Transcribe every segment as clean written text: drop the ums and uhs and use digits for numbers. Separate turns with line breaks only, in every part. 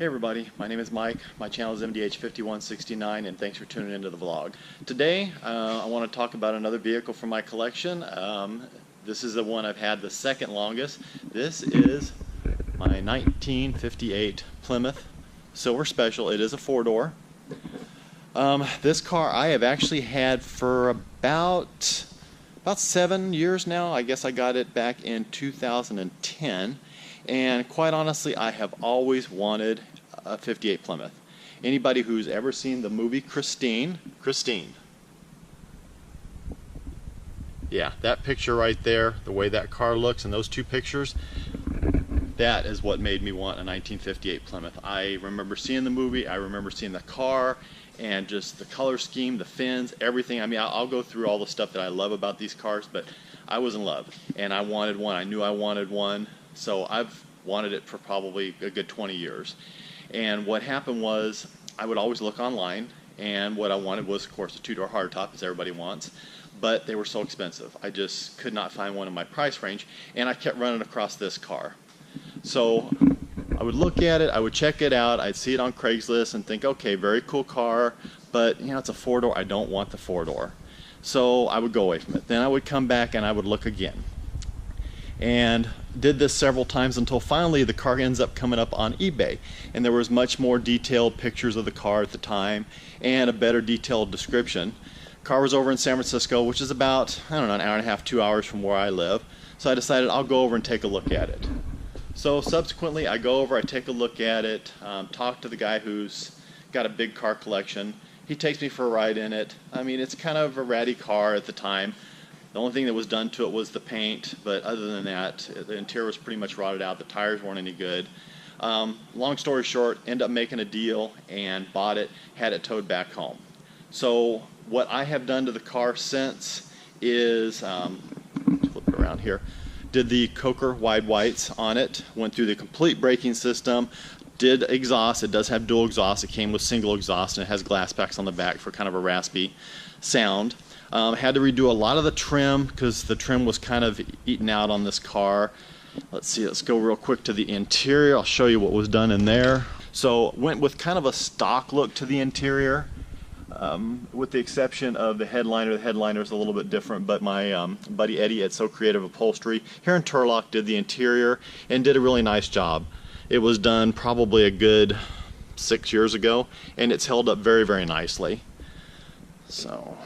Hey everybody, my name is Mike, my channel is MDH5169, and thanks for tuning into the vlog. Today I want to talk about another vehicle from my collection. This is the one I've had the second longest. This is my 1958 Plymouth Silver Special. It is a four-door. This car I have actually had for about 7 years now. I guess I got it back in 2010. And quite honestly, I have always wanted a 58 Plymouth. Anybody who's ever seen the movie Christine, yeah, that picture right there, the way that car looks and those two pictures, that is what made me want a 1958 Plymouth. I remember seeing the movie, I remember seeing the car, and just the color scheme, the fins, everything. I mean, I'll go through all the stuff that I love about these cars, but I was in love, and I wanted one. I knew I wanted one. So I've wanted it for probably a good 20 years. And what happened was I would always look online, and what I wanted was, of course, a two-door hardtop, as everybody wants, but they were so expensive. I just could not find one in my price range, and I kept running across this car. So I would look at it, I would check it out, I'd see it on Craigslist and think, okay, very cool car, but you know, it's a four-door, I don't want the four-door. So I would go away from it. Then I would come back and I would look again. And did this several times until finally the car ends up coming up on eBay, and there was much more detailed pictures of the car at the time and a better detailed description. Car was over in San Francisco, which is about, I don't know, an hour and a half, 2 hours from where I live. So I decided I'll go over and take a look at it. So subsequently I go over, I take a look at it, talk to the guy who's got a big car collection. He takes me for a ride in it. I mean, it's kind of a ratty car at the time. The only thing that was done to it was the paint, but other than that, the interior was pretty much rotted out. The tires weren't any good. Long story short, ended up making a deal and bought it, had it towed back home. So what I have done to the car since is, flip it around here, did the Coker wide whites on it, went through the complete braking system, did exhaust. It does have dual exhaust. It came with single exhaust, and it has glass packs on the back for kind of a raspy sound. Had to redo a lot of the trim because the trim was kind of eaten out on this car. Let's see, let's go real quick to the interior. I'll show you what was done in there. So went with kind of a stock look to the interior, with the exception of the headliner. The headliner is a little bit different, but my buddy Eddie at So Creative Upholstery here in Turlock did the interior and did a really nice job. It was done probably a good 6 years ago, and it's held up very, very nicely. So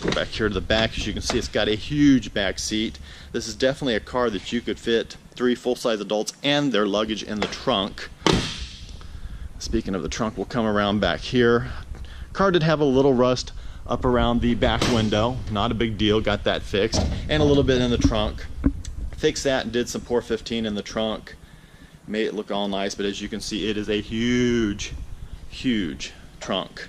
go back here to the back. As you can see, it's got a huge back seat. This is definitely a car that you could fit 3 full-size adults and their luggage in the trunk. Speaking of the trunk, we'll come around back here. Car did have a little rust up around the back window. Not a big deal, got that fixed. And a little bit in the trunk. Fixed that and did some Pour 15 in the trunk. Made it look all nice, but as you can see, it is a huge, huge trunk.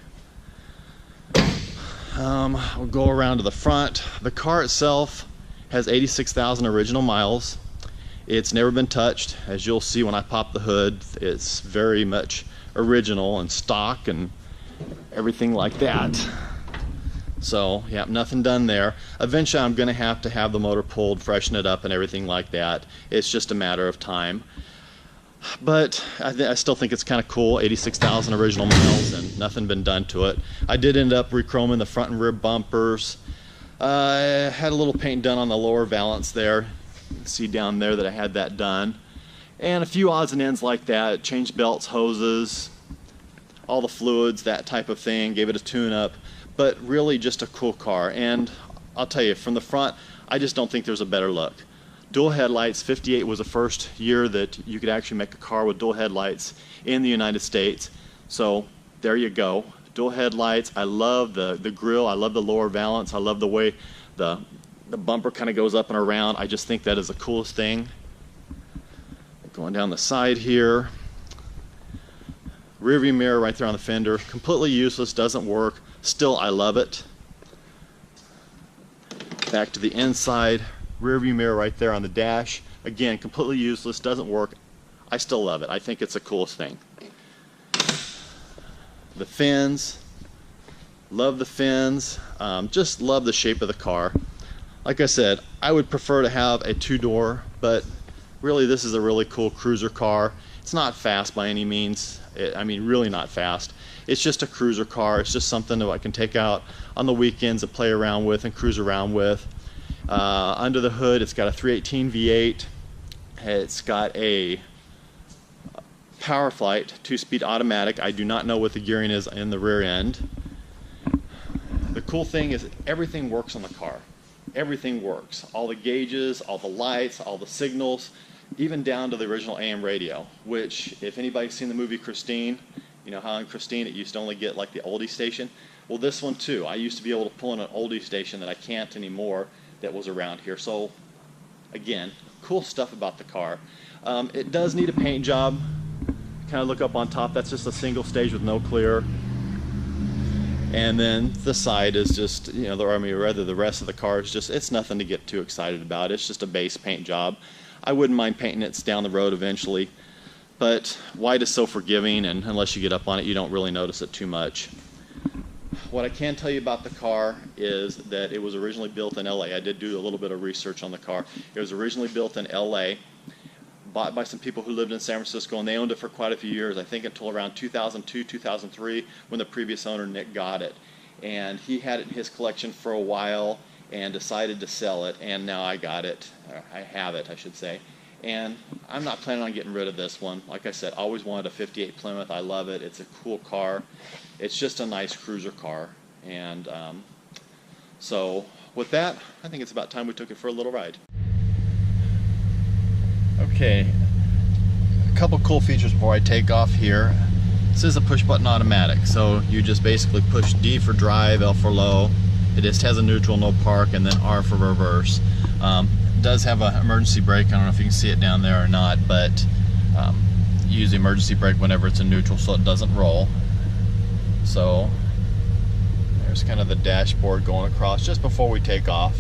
We'll go around to the front. The car itself has 86,000 original miles. It's never been touched. As you'll see when I pop the hood, it's very much original and stock and everything like that. So yeah, nothing done there. Eventually I'm going to have the motor pulled, freshen it up and everything like that. It's just a matter of time. But I still think it's kind of cool. 86,000 original miles and nothing been done to it. I did end up rechroming the front and rear bumpers. I had a little paint done on the lower valance there. You can see down there that I had that done. And a few odds and ends like that. Changed belts, hoses, all the fluids, that type of thing. Gave it a tune-up. But really just a cool car. And I'll tell you, from the front, I just don't think there's a better look. Dual headlights. 58 was the first year that you could actually make a car with dual headlights in the United States. So there you go. Dual headlights. I love the grille. I love the lower valance. I love the way the bumper kind of goes up and around. I just think that is the coolest thing. Going down the side here. Rear view mirror right there on the fender. Completely useless. Doesn't work. Still, I love it. Back to the inside. Rear view mirror right there on the dash. Again, completely useless, doesn't work. I still love it. I think it's the coolest thing. The fins, love the fins. Just love the shape of the car. Like I said, I would prefer to have a two-door, but really this is a really cool cruiser car. It's not fast by any means. I mean, really not fast. It's just a cruiser car. It's just something that I can take out on the weekends and play around with and cruise around with. Under the hood, it's got a 318 V8. It's got a Power Flight 2-speed automatic. I do not know what the gearing is in the rear end. The cool thing is everything works on the car. Everything works. All the gauges, all the lights, all the signals, even down to the original AM radio, which if anybody's seen the movie Christine, you know how in Christine it used to only get like the oldie station. Well, this one too. I used to be able to pull in an oldie station that I can't anymore that was around here. So again, cool stuff about the car. It does need a paint job. Kind of look up on top, that's just a single stage with no clear. And then the side is just, you know, the rest of the car is just, it's nothing to get too excited about. It's just a base paint job. I wouldn't mind painting it down the road eventually, but white is so forgiving, and unless you get up on it, you don't really notice it too much. What I can tell you about the car is that it was originally built in LA. I did do a little bit of research on the car. It was originally built in LA, bought by some people who lived in San Francisco, and they owned it for quite a few years, I think until around 2002, 2003, when the previous owner, Nick, got it. And he had it in his collection for a while and decided to sell it, and now I got it, or I have it, I should say. And I'm not planning on getting rid of this one. Like I said, always wanted a 58 Plymouth. I love it. It's a cool car. It's just a nice cruiser car. And so with that, I think it's about time we took it for a little ride. Okay, a couple cool features before I take off here. This is a push button automatic, so you just basically push D for drive, L for low. It just has a neutral, no park, and then R for reverse. It does have an emergency brake. I don't know if you can see it down there or not, but you use the emergency brake whenever it's in neutral so it doesn't roll. So there's kind of the dashboard going across just before we take off.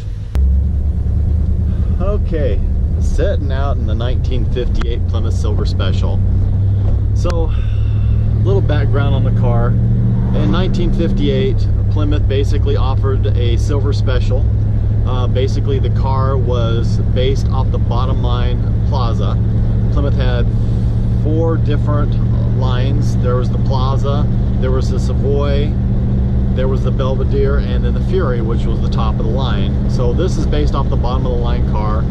Okay, setting out in the 1958 Plymouth Silver Special. So, a little background on the car. In 1958, Plymouth basically offered a Silver Special. Basically, the car was based off the bottom line Plaza. Plymouth had 4 different lines. There was the Plaza, there was the Savoy, there was the Belvedere, and then the Fury, which was the top of the line. So this is based off the bottom of the line car.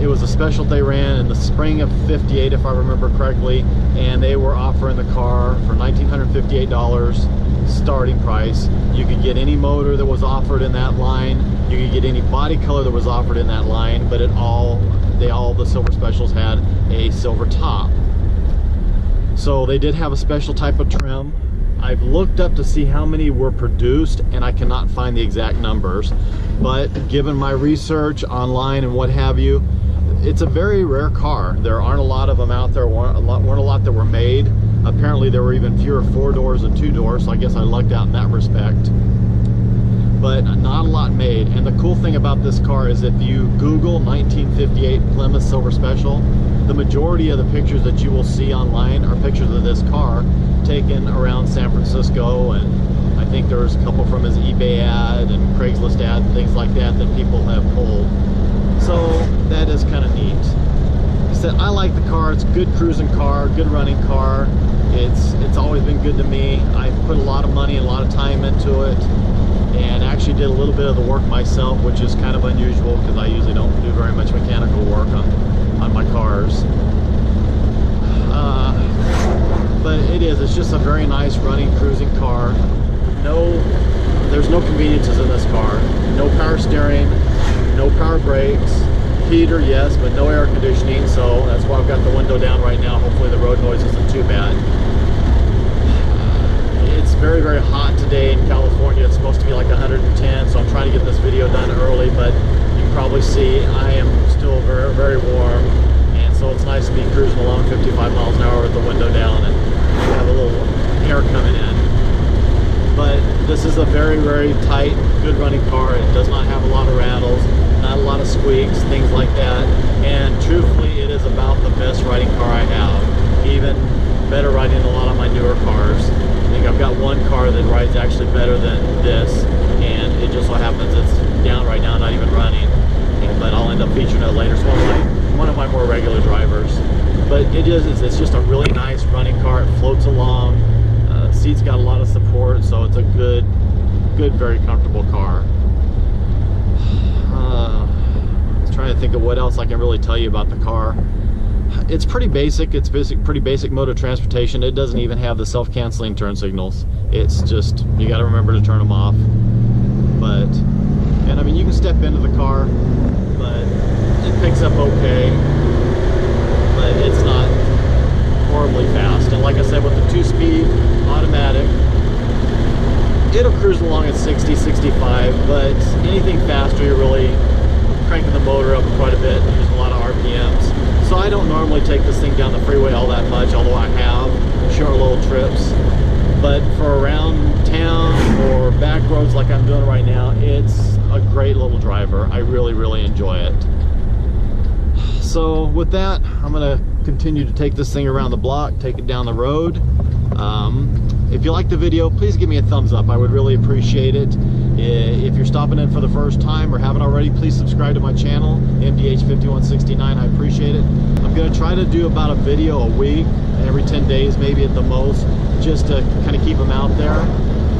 It was a special they ran in the spring of '58, if I remember correctly, and they were offering the car for $1,958 starting price. You could get any motor that was offered in that line. You could get any body color that was offered in that line, but the Silver Specials had a silver top. So they did have a special type of trim. I've looked up to see how many were produced, and I cannot find the exact numbers, but given my research online and what have you, it's a very rare car. There aren't a lot of them out there, weren't a lot that were made. Apparently there were even fewer 4 doors than 2 doors, so I guess I lucked out in that respect. But not a lot made. And the cool thing about this car is if you Google 1958 Plymouth Silver Special, the majority of the pictures that you will see online are pictures of this car taken around San Francisco, and I think there's a couple from his eBay ad and Craigslist ad and things like that that people have pulled. So that is kind of neat. Like I said, I like the car. It's a good cruising car, good running car. It's always been good to me. I've put a lot of money and a lot of time into it, and actually did a little bit of the work myself, which is kind of unusual because I usually don't do very much mechanical work on my cars. But it's just a very nice running cruising car. There's no conveniences in this car. No power steering, no power brakes, heater yes, but no air conditioning, so that's why I've got the window down right now. Hopefully the road noise isn't too bad. It's very, very hot today in California. It's supposed to be like 110, so I'm trying to get this video done early, but you can probably see I am still very, very warm, and so it's nice to be cruising along 55 miles an hour with the window down and have a little air coming in. But this is a very, very tight, good running car. It does not have a lot of rattles, not a lot of squeaks, things like that. And truthfully, it is about the best riding car I have. Even better riding than a lot of my newer cars. I think I've got one car that rides actually better than this, and it just so happens it's down right now, not even running. But I'll end up featuring it later. It's one of my more regular drivers.
but it's just a really nice running car. It floats along. Seat's got a lot of support, so it's a good, very comfortable car. I was trying to think of what else I can really tell you about the car. It's pretty basic. It's pretty basic mode of transportation. It doesn't even have the self-canceling turn signals. It's just, you got to remember to turn them off. And I mean, you can step into the car, but it picks up okay. But it's not horribly fast. And like I said, with the 2-speed automatic, it'll cruise along at 60, 65, but anything faster, you're really cranking the motor up quite a bit and using a lot of RPMs. So I don't normally take this thing down the freeway all that much, although I have short little trips. But for around town or back roads like I'm doing right now, it's a great little driver. I really, really enjoy it. So with that, I'm gonna continue to take this thing around the block, take it down the road. If you like the video, please give me a thumbs up. I would really appreciate it. If you're stopping in for the first time or haven't already, please subscribe to my channel, MDH5169. I appreciate it. I'm gonna try to do about a video a week, every 10 days maybe at the most, just to kind of keep them out there,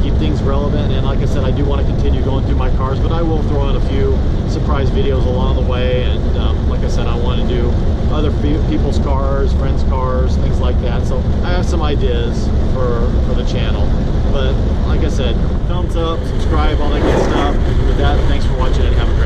keep things relevant. And like I said, I do want to continue going through my cars, but I will throw in a few surprise videos along the way. And like I said, I want to do other people's cars, friends' cars, things like that. So I have some ideas for the channel. But like I said, thumbs up, subscribe, all that good stuff. With that, thanks for watching and have a